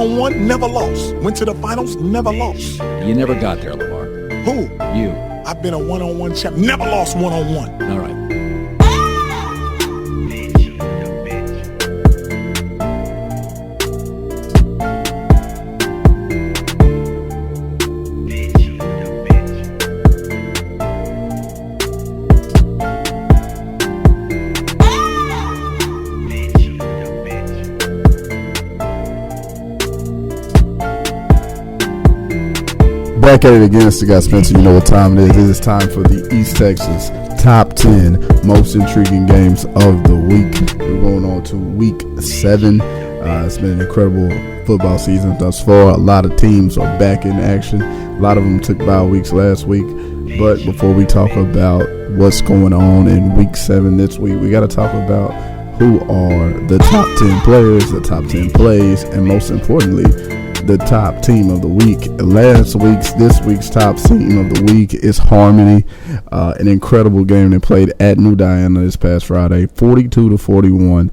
1-on-1, never lost. Went to the finals, never lost. You never got there, Lamar. Who? You. I've been a 1-on-1 champ, never lost 1-on-1. All right. Back at it again, it's the guy Spencer. You know what time it is. It is time for the East Texas top 10 most intriguing games of the week. We're going on to week 7. It's been an incredible football season thus far. A lot of teams are back in action. A lot of them took bye weeks last week. But before we talk about what's going on in week 7 this week, we got to talk about who are the top 10 players, the top 10 plays, and most importantly, the top team of the week. This week's top team of the week is Harmony. An incredible game they played at New Diana this past Friday, 42-41.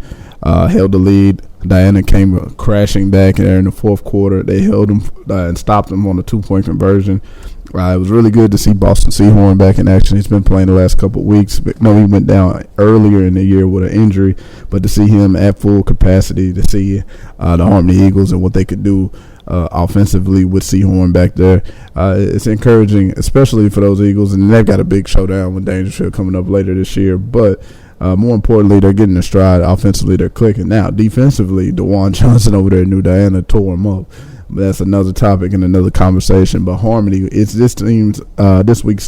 Held the lead. Diana came crashing back there in the fourth quarter. They held them and stopped them on a 2-point conversion. It was really good to see Boston Seahorn back in action. He's been playing the last couple of weeks. But no, he went down earlier in the year with an injury. But to see him at full capacity, to see the Harmony Eagles and what they could do offensively with Seahorn back there, it's encouraging, especially for those Eagles. And they've got a big showdown with Dangerfield coming up later this year. But more importantly, they're getting a stride. Offensively, they're clicking. Now, defensively, DeJuan Johnson over there at New Diana tore him up. But that's another topic and another conversation. But Harmony, it's this week's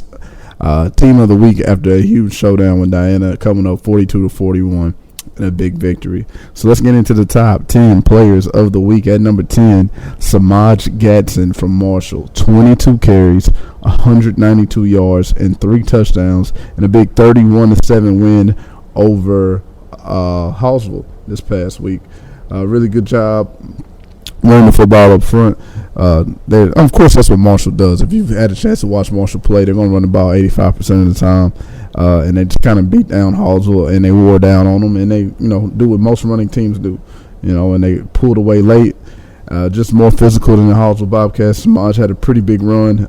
team of the week after a huge showdown with Diana, coming up 42-41 in a big victory. So let's get into the top 10 players of the week. At number 10, Samaj Gatson from Marshall, 22 carries, 192 yards, and 3 touchdowns, and a big 31-7 win over Hallsville this past week. Really good job running the football up front. Of course, that's what Marshall does. If you've had a chance to watch Marshall play, they're going to run the ball 85% of the time. And they just kind of beat down Hallsville, and they wore down on them, and they, do what most running teams do, and they pulled away late. Just more physical than the Hallsville Bobcats. Samaj had a pretty big run.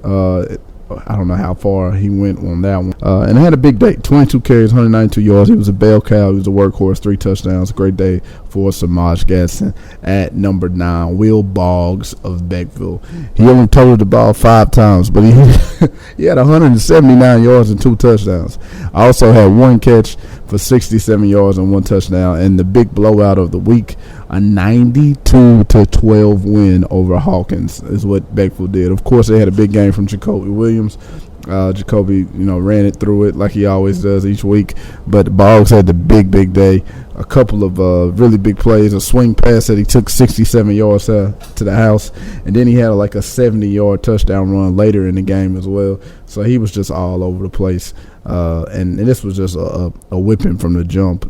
I don't know how far he went on that one. And had a big day. 22 carries, 192 yards. He was a bell cow. He was a workhorse. 3 touchdowns. Great day for Samaj Gatson. At number 9, Will Boggs of Beckville. He only totaled the ball 5 times, but he had 179 yards and 2 touchdowns. I also had 1 catch for 67 yards and 1 touchdown. And the big blowout of the week, a 92-12 win over Hawkins is what Beckville did. Of course, they had a big game from Jacoby Williams. Jacoby, ran it through it like he always does each week. But Boggs had the big day. A couple of really big plays. A swing pass that he took 67 yards to the house. And then he had like a 70-yard touchdown run later in the game as well. So he was just all over the place. And this was just a whipping from the jump.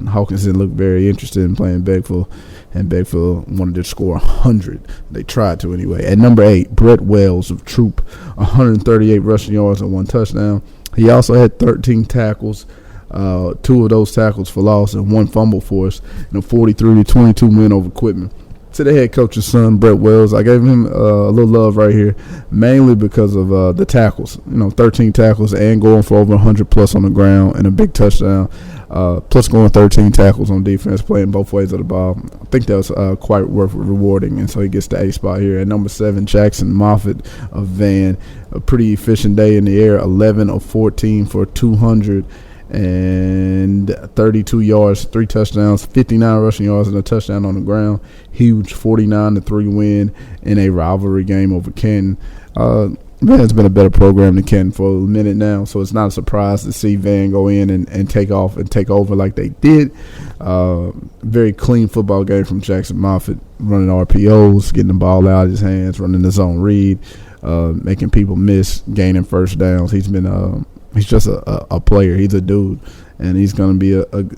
Hawkins didn't look very interested in playing Beckville, and Beckville wanted to score 100. They tried to anyway. At number 8, Brett Wells of Troop, 138 rushing yards and 1 touchdown. He also had 13 tackles, 2 of those tackles for loss and 1 fumble force, and a 43-22 win over Quitman. To the head coach's son, Brett Wells, I gave him a little love right here, mainly because of the tackles. 13 tackles and going for over 100 plus on the ground and a big touchdown, plus going 13 tackles on defense, playing both ways of the ball. I think that was quite worth rewarding, and so he gets the A spot here. At number 7, Jackson Moffitt of Van, a pretty efficient day in the air, 11 of 14 for 200. And 32 yards, 3 touchdowns, 59 rushing yards, and a touchdown on the ground. Huge 49-3 win in a rivalry game over Canton. Van's been a better program than Canton for a minute now, so it's not a surprise to see Van go in and take off and take over like they did. Very clean football game from Jackson Moffitt, running RPOs, getting the ball out of his hands, running the zone read, making people miss, gaining first downs. He's just a player. He's a dude, and he's going to be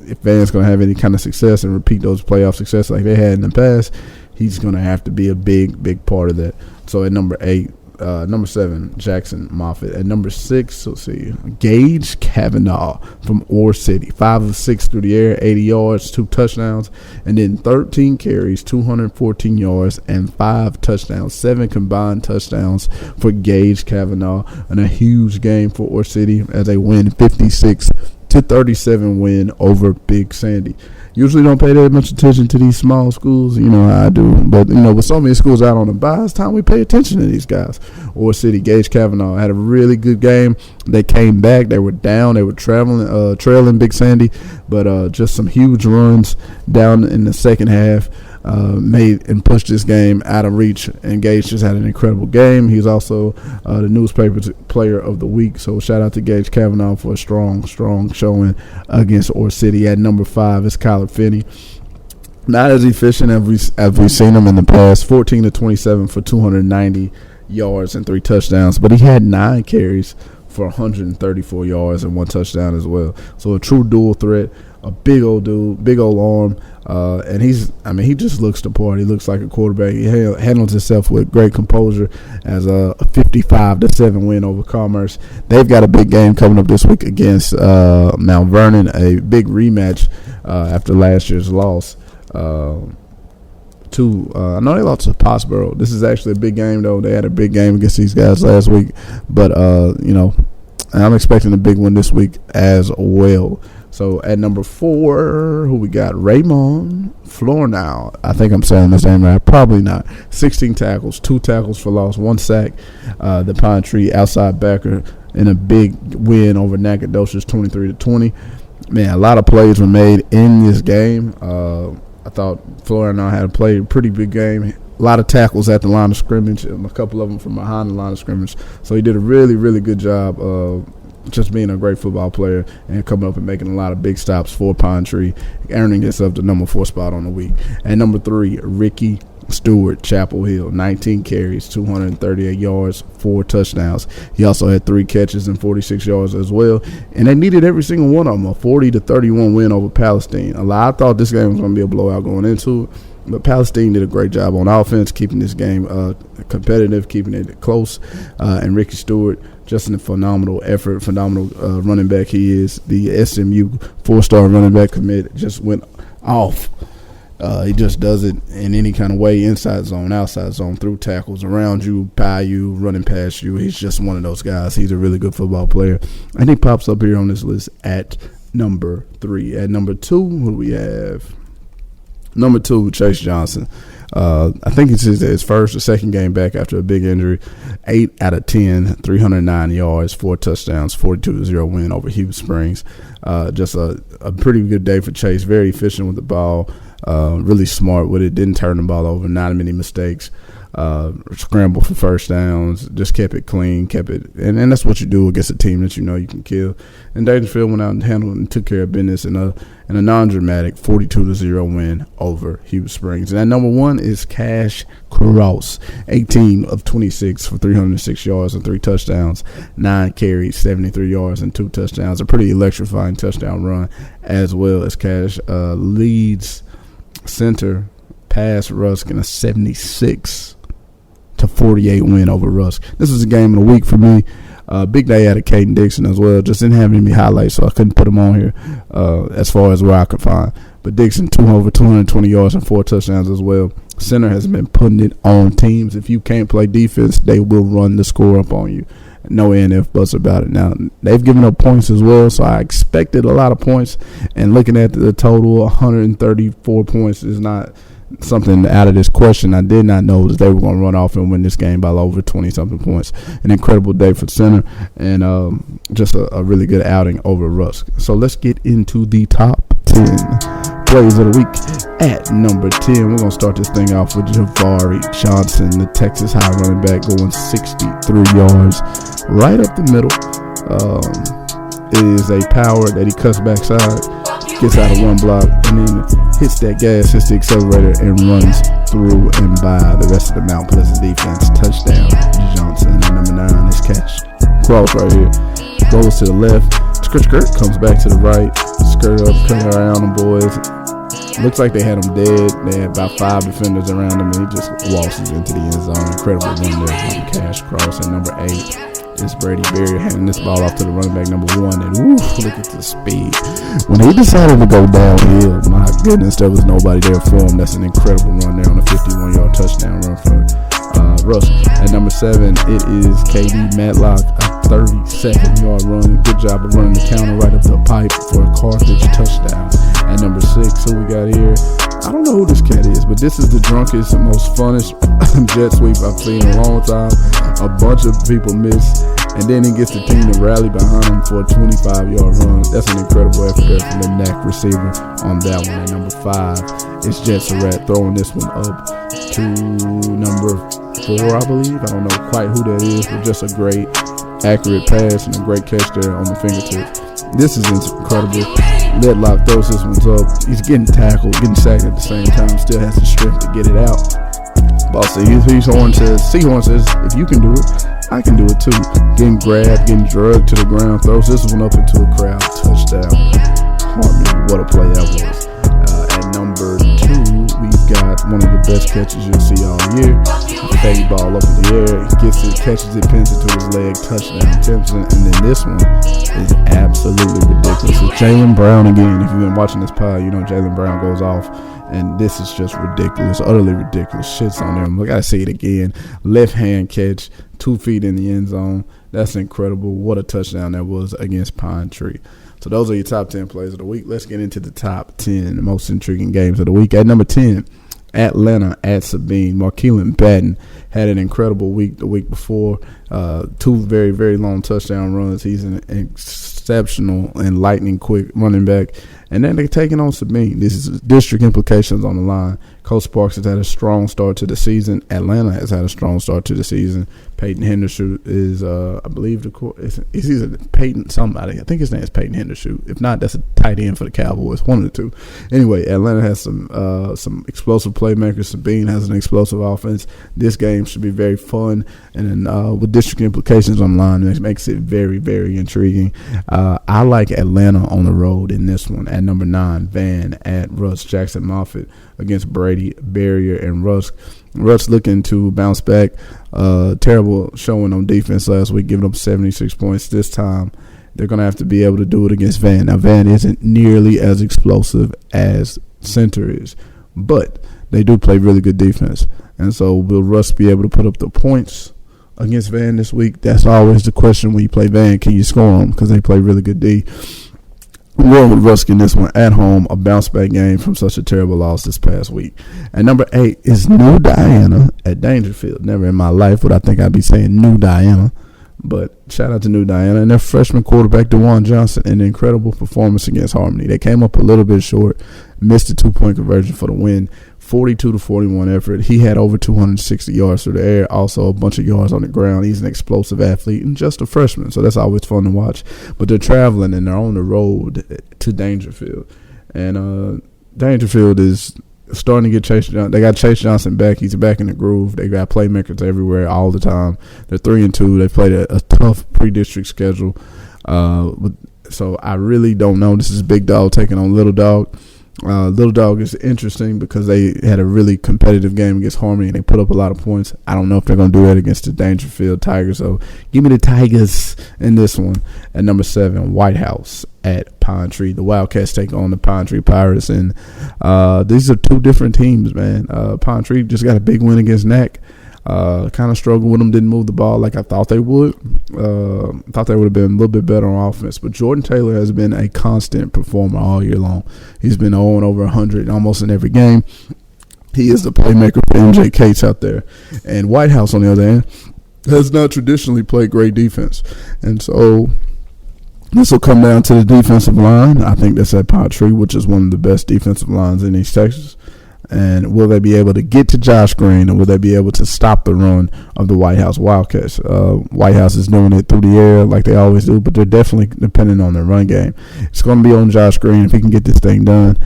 if Van's going to have any kind of success and repeat those playoff success like they had in the past, he's going to have to be a big part of that. So at number 8, Number 7, Jackson Moffitt. At number 6, let's see, Gage Kavanaugh from Ore City. 5 of 6 through the air, 80 yards, 2 touchdowns, and then 13 carries, 214 yards, and 5 touchdowns. 7 combined touchdowns for Gage Kavanaugh, and a huge game for Ore City as they win 56-37 win over Big Sandy. Usually don't pay that much attention to these small schools, you know how I do. But, you know, with so many schools out on the bye, it's time we pay attention to these guys. Ore City, Gage Kavanaugh had a really good game. They came back. They were down. They were trailing Big Sandy. But just some huge runs down in the second half made and pushed this game out of reach. And Gage just had an incredible game. He's also the newspaper's player of the week. So shout out to Gage Kavanaugh for a strong showing against Ore City. At number 5 is Kyler Finney. Not as efficient as we've seen him in the past. 14-27 for 290 yards and 3 touchdowns. But he had 9 carries for 134 yards and 1 touchdown as well. So a true dual threat. A big old dude, big old arm, and he just looks the part. He looks like a quarterback. He handles himself with great composure as a 55-7 win over Commerce. They've got a big game coming up this week against Mount Vernon, a big rematch after last year's loss. I know they lost to Pottsboro. This is actually a big game, though. They had a big game against these guys last week, but I'm expecting a big one this week as well. So at number 4, who we got? Raymond Flournoy. I think I'm saying his name right. Probably not. 16 tackles, 2 tackles for loss, 1 sack. The Pine Tree outside backer in a big win over Nacogdoches, 23-20. Man, a lot of plays were made in this game. I thought Flournoy had played a pretty big game. A lot of tackles at the line of scrimmage, and a couple of them from behind the line of scrimmage. So he did a really, really good job of just being a great football player and coming up and making a lot of big stops for Pine Tree, earning himself the number 4 spot on the week. And number 3, Ricky Stewart, Chapel Hill, 19 carries, 238 yards, 4 touchdowns. He also had 3 catches and 46 yards as well. And they needed every single one of them, a 40-31 win over Palestine. I thought this game was going to be a blowout going into it. But Palestine did a great job on offense, keeping this game competitive, keeping it close. And Ricky Stewart, just a phenomenal effort, phenomenal running back he is. The SMU 4-star running back commit just went off. He just does it in any kind of way, inside zone, outside zone, through tackles, around you, by you, running past you. He's just one of those guys. He's a really good football player. And he pops up here on this list at number 3. At number 2, who do we have? Number 2, Chase Johnson. I think it's his first or second game back after a big injury. 8 out of 10, 309 yards, 4 touchdowns, 42-0 win over Heber Springs. Just a pretty good day for Chase. Very efficient with the ball. Really smart with it. Didn't turn the ball over. Not many mistakes. Scramble for first downs. Just kept it clean. And that's what you do against a team that you know you can kill. And Dangerfield went out and handled and took care of business in a non-dramatic 42-0 win over Heber Springs. And at number 1 is Cash Cross, 18 of 26 for 306 yards and 3 touchdowns, 9 carries, 73 yards and 2 touchdowns. A pretty electrifying touchdown run, as well as Cash leads center pass Rusk in a 76-48 win over Rusk. This was a game of the week for me. Big day out of Caden Dixon as well. Just didn't have any highlights, so I couldn't put him on here as far as where I could find. But Dixon, over 220 yards and 4 touchdowns as well. Center has been putting it on teams. If you can't play defense, they will run the score up on you. No NF buts about it. Now, they've given up points as well, so I expected a lot of points. And looking at the total, 134 points is not something out of this question. I did not know that they were going to run off and win this game by over 20-something points. An incredible day for center, and just a really good outing over Rusk. So let's get into the top 10 plays of the week. At number 10, we're going to start this thing off with Javari Johnson, the Texas high running back, going 63 yards right up the middle. It is a power that he cuts backside, gets out of one block, and then hits that gas, hits the accelerator, and runs through and by the rest of the Mount Pleasant defense. Touchdown, Johnson. And number 9 is Cash Cross right here. Goes to the left. Skirt, comes back to the right. Skirt up, cut around them boys. Looks like they had him dead. They had about 5 defenders around him, and he just waltzes into the end zone. Incredible run there from Cash Cross. And number 8 is Brady Berrier handing this ball off to the running back number 1. And look at the speed. When he decided to go downhill, my goodness, there was nobody there for him. That's an incredible run there on a 51-yard touchdown run for Russ. At number 7, it is KD Matlock, a 37-yard run. Good job of running the counter right up the pipe for a Carthage touchdown. At number 6, who we got here? I don't know who this cat is, but this is the drunkest, most funnest jet sweep I've seen in a long time. A bunch of people miss, and then he gets the team to rally behind him for a 25-yard run. That's an incredible effort there from the neck receiver on that one. At number 5, it's Jet Surratt throwing this one up to number 4, I believe. I don't know quite who that is, but just a great, accurate pass and a great catch there on the fingertips. This is incredible. Ledlock throws this one up. He's getting tackled, getting sacked at the same time. Still has the strength to get it out. Boss says, Seahorn says, if you can do it, I can do it too. Getting grabbed, getting drugged to the ground. Throws this one up into a crowd. Touchdown. Harmony, what a play that was. At number 2, we've got one of the best catches you'll see all year. Fade ball up in the air. He gets it, catches it, pins it to his leg. Touchdown. Tempson. And then this one is absolutely ridiculous. It's Jaylan Brown again. If you've been watching this pod, you know Jaylan Brown goes off. And this is just ridiculous, utterly ridiculous. Shits on them. Look, I see it again. Left hand catch, 2 feet in the end zone. That's incredible. What a touchdown that was against Pine Tree. So those are your top 10 plays of the week. Let's get into the top 10 most intriguing games of the week. At number 10, Atlanta at Sabine. Markeelan Batten had an incredible week the week before. 2 very, very long touchdown runs. He's an exceptional and lightning quick running back. And then they're taking on Sabine. This is district implications on the line. Coach Sparks has had a strong start to the season. Atlanta has had a strong start to the season. Peyton Hendershot is, I believe, is either Peyton somebody. I think his name is Peyton Hendershot. If not, that's a tight end for the Cowboys. One of the two. Anyway, Atlanta has some explosive playmakers. Sabine has an explosive offense. This game should be very fun. And then with district implications on the line, it makes it very, very intriguing. I like Atlanta on the road in this one. At number 9, Van at Russ. Jackson Moffitt against Brady Berrier and Russ. Russ looking to bounce back. Terrible showing on defense last week, giving up 76 points. This time, they're going to have to be able to do it against Van. Now, Van isn't nearly as explosive as center is, but they do play really good defense. And so will Russ be able to put up the points against Van this week? That's always the question when you play Van. Can you score them? Because they play really good D. I'm going with Rusk in this one at home, a bounce-back game from such a terrible loss this past week. At number 8 is New Diana at Dangerfield. Never in my life would I think I'd be saying New Diana, but shout out to New Diana and their freshman quarterback, DeJuan Johnson, an incredible performance against Harmony. They came up a little bit short, missed a 2-point conversion for the win. 42-41 effort. He had over 260 yards through the air, also a bunch of yards on the ground. He's an explosive athlete and just a freshman, so that's always fun to watch. But they're traveling and they're on the road to Dangerfield. And Dangerfield is starting to get Chase Johnson. They got Chase Johnson back. He's back in the groove. They got playmakers everywhere all the time. They're 3-2. They played a tough pre-district schedule. So I really don't know. This is Big Dog taking on Little Dog. Little Dog is interesting because they had a really competitive game against Harmony and they put up a lot of points. I don't know if they're going to do that against the Dangerfield Tigers. So give me the Tigers in this one. At number 7, White House at Pine Tree. The Wildcats take on the Pine Tree Pirates. And these are 2 different teams, man. Pine Tree just got a big win against NAC. Kind of struggled with them, didn't move the ball like I thought they would. Thought they would have been a little bit better on offense. But Jordan Taylor has been a constant performer all year long. He's been over 100 almost in every game. He is the playmaker for MJ Cates out there. And White House, on the other hand, has not traditionally played great defense. And so this will come down to the defensive line. I think that's at Pine Tree, which is one of the best defensive lines in East Texas. And will they be able to get to Josh Green, or will they be able to stop the run of the White House Wildcats? White House is doing it through the air like they always do, but they're definitely dependent on their run game. It's going to be on Josh Green if he can get this thing done.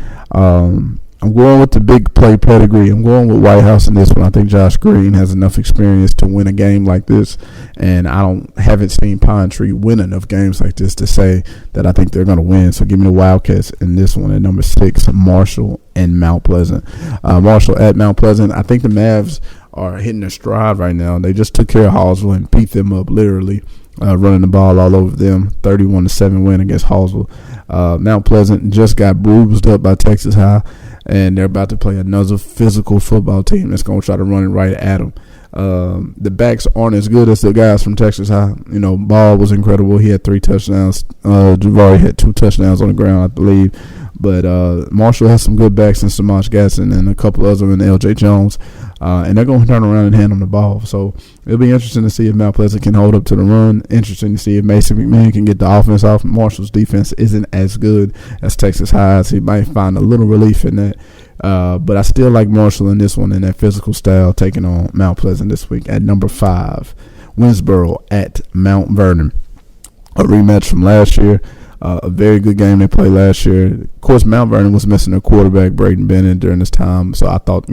I'm going with the big play pedigree. I'm going with White House in this one. I think Josh Green has enough experience to win a game like this, and I haven't seen Pine Tree win enough games like this to say that I think they're going to win. So give me the Wildcats in this one at number 6, Marshall and Mount Pleasant. Marshall at Mount Pleasant. I think the Mavs are hitting their stride right now. They just took care of Hallsville and beat them up literally. Running the ball all over them, 31-7 win against Hallsville. Mount Pleasant just got bruised up by Texas High, and they're about to play another physical football team that's going to try to run it right at them. The backs aren't as good as the guys from Texas High. You know, Ball was incredible. He had 3 touchdowns. Javari had 2 touchdowns on the ground, I believe. But Marshall has some good backs in Samaj Gatson and a couple others in L.J. Jones. And they're going to turn around and hand them the ball. So it'll be interesting to see if Mount Pleasant can hold up to the run. Interesting to see if Mason McMahon can get the offense off. Marshall's defense isn't as good as Texas High's. He might find a little relief in that. But I still like Marshall in this one in that physical style, taking on Mount Pleasant this week. At number 5, Winsboro at Mount Vernon. A rematch from last year. A very good game they played last year. Of course, Mount Vernon was missing their quarterback, Braden Bennett, during this time. So I thought,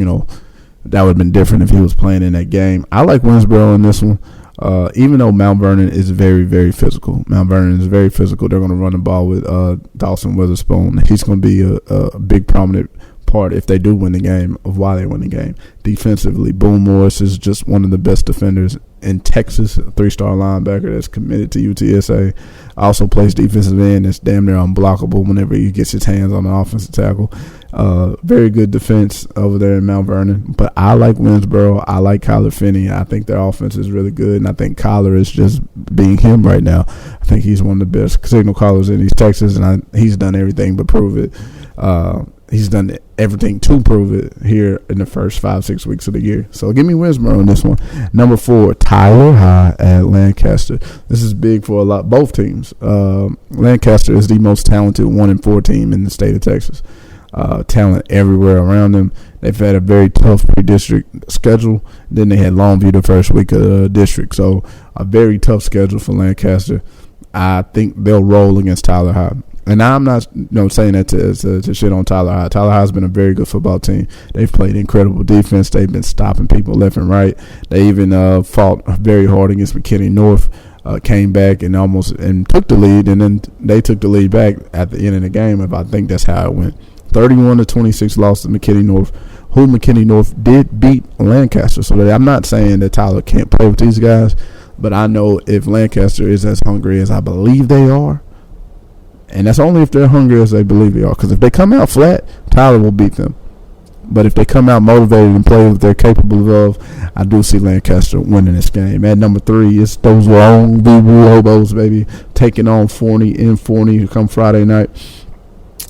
that would have been different if he was playing in that game. I like Winsboro in this one, even though Mount Vernon is very, very physical. Mount Vernon is very physical. They're going to run the ball with Dawson Witherspoon. He's going to be a big prominent part if they do win the game of why they win the game. Defensively, Boone Morris is just one of the best defenders in Texas, a 3-star linebacker that's committed to UTSA. Also plays defensive end that's damn near unblockable whenever he gets his hands on the offensive tackle. Very good defense over there in Mount Vernon. But I like Winsboro. I like Kyler Finney. I think their offense is really good, and I think Kyler is just being him right now. I think he's one of the best signal callers in East Texas, and he's done everything but prove it. He's done everything to prove it here in the first 5-6 weeks of the year. So give me Winsboro on this one. Number 4, Tyler High at Lancaster. This is big for both teams. Lancaster is the most talented 1-4 team in the state of Texas. Talent everywhere around them. They've had a very tough pre-district schedule. Then they had Longview the first week of the district. So a very tough schedule for Lancaster. I think they'll roll against Tyler High. And I'm not saying that to shit on Tyler High. Tyler High has been a very good football team. They've played incredible defense. They've been stopping people left and right. They even fought very hard against McKinney North. Came back and took the lead, and then they took the lead back at the end of the game. If I think that's how it went, 31-26 loss to McKinney North. Who McKinney North did beat Lancaster. So I'm not saying that Tyler can't play with these guys, but I know if Lancaster is as hungry as I believe they are. And that's only if they're hungry as they believe they are. Because if they come out flat, Tyler will beat them. But if they come out motivated and play what they're capable of, I do see Lancaster winning this game. At number 3, it's those long Blue Hobos, baby, taking on Forney in Forney come Friday night.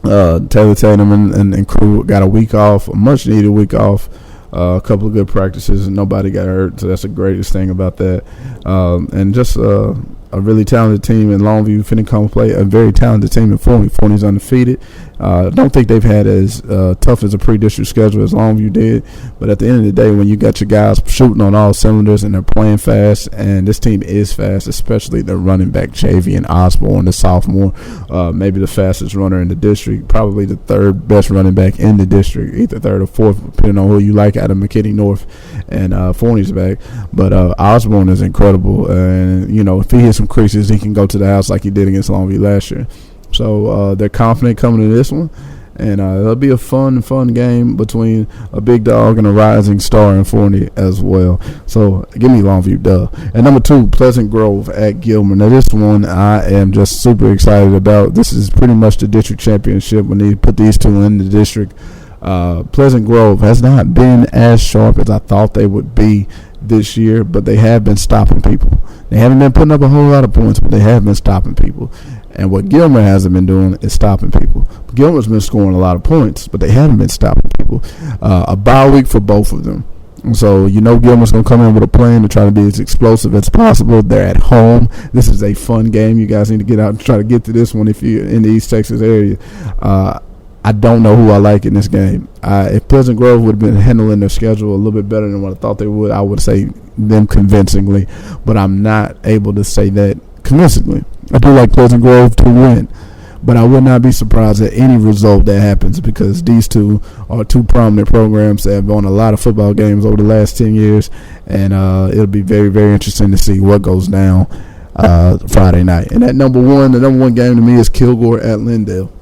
Taylor Tatum and crew got a week off, a much-needed week off. A couple of good practices, and nobody got hurt, so that's the greatest thing about that. And just a really talented team in Longview finna come play a very talented team in Forney. Forney's undefeated. I don't think they've had as tough as a pre-district schedule as Longview did, but at the end of the day, when you got your guys shooting on all cylinders and they're playing fast, and this team is fast, especially the running back Javian Osborne, the sophomore, maybe the fastest runner in the district, probably the 3rd best running back in the district, either 3rd or 4th, depending on who you like out of McKinney North and Forney's back. But Osborne is incredible, and if he hits some creases, he can go to the house like he did against Longview last year. So they're confident coming to this one, and it'll be a fun game between a big dog and a rising star in Forney as well. So give me Longview, duh. And number 2, Pleasant Grove at Gilmer. Now this one I am just super excited about. This is pretty much the district championship when they put these two in the district. Pleasant Grove has not been as sharp as I thought they would be this year, but they have been stopping people. They haven't been putting up a whole lot of points, but they have been stopping people. And what Gilmer hasn't been doing is stopping people. Gilmer's been scoring a lot of points, but they haven't been stopping people. A bye week for both of them. So Gilmer's going to come in with a plan to try to be as explosive as possible. They're at home. This is a fun game. You guys need to get out and try to get to this one if you're in the East Texas area. I don't know who I like in this game. If Pleasant Grove would have been handling their schedule a little bit better than what I thought they would, I would say them convincingly. But I'm not able to say that convincingly. I do like Pleasant Grove to win. but I would not be surprised at any result that happens because these two are two prominent programs that have won a lot of football games over the last 10 years, and it'll be very, very interesting to see what goes down Friday night. And the number one game to me is Kilgore at Lindale.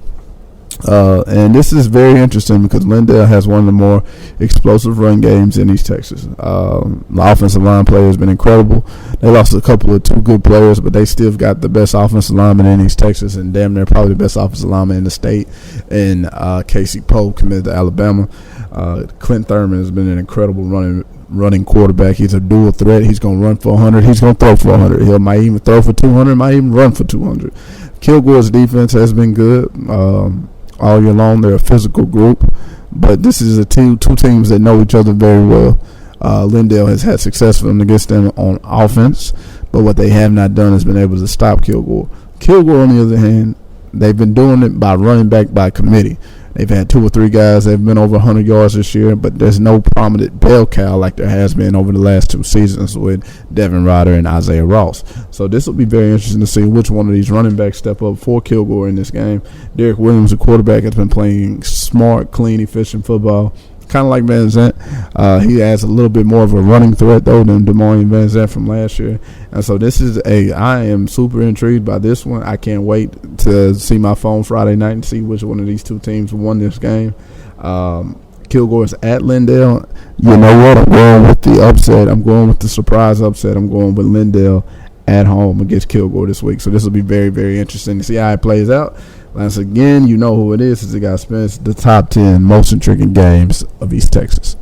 And this is very interesting because Lindale has one of the more explosive run games in East Texas. The offensive line play has been incredible. They lost a couple of two good players, but they still got the best offensive lineman in East Texas and damn near probably the best offensive lineman in the state. And Casey Poe committed to Alabama. Clint Thurman has been an incredible running quarterback. He's a dual threat. He's going to run for 100. He's going to throw for 100. He might even throw for 200. Might even run for 200. Kilgore's defense has been good. All year long, they're a physical group, but this is two teams that know each other very well. Lindale has had success for them against them on offense, but what they have not done is been able to stop Kilgore. Kilgore, on the other hand, they've been doing it by running back by committee. They've had 2 or 3 guys that have been over 100 yards this year, but there's no prominent bell cow like there has been over the last 2 seasons with Devin Ryder and Isaiah Ross. So this will be very interesting to see which one of these running backs step up for Kilgore in this game. Derek Williams, the quarterback, has been playing smart, clean, efficient football, kind of like Van Zant. He has a little bit more of a running threat, though, than DeMarion Van Zant from last year. And so I am super intrigued by this one. I can't wait to see my phone Friday night and see which one of these 2 teams won this game. Kilgore's at Lindale. You know what? I'm going with the upset. I'm going with the surprise upset. I'm going with Lindale at home against Kilgore this week. So this will be very, very interesting to see how it plays out. Once again, you know who it is. It's the guy Spence, the top 10 most intriguing games of East Texas.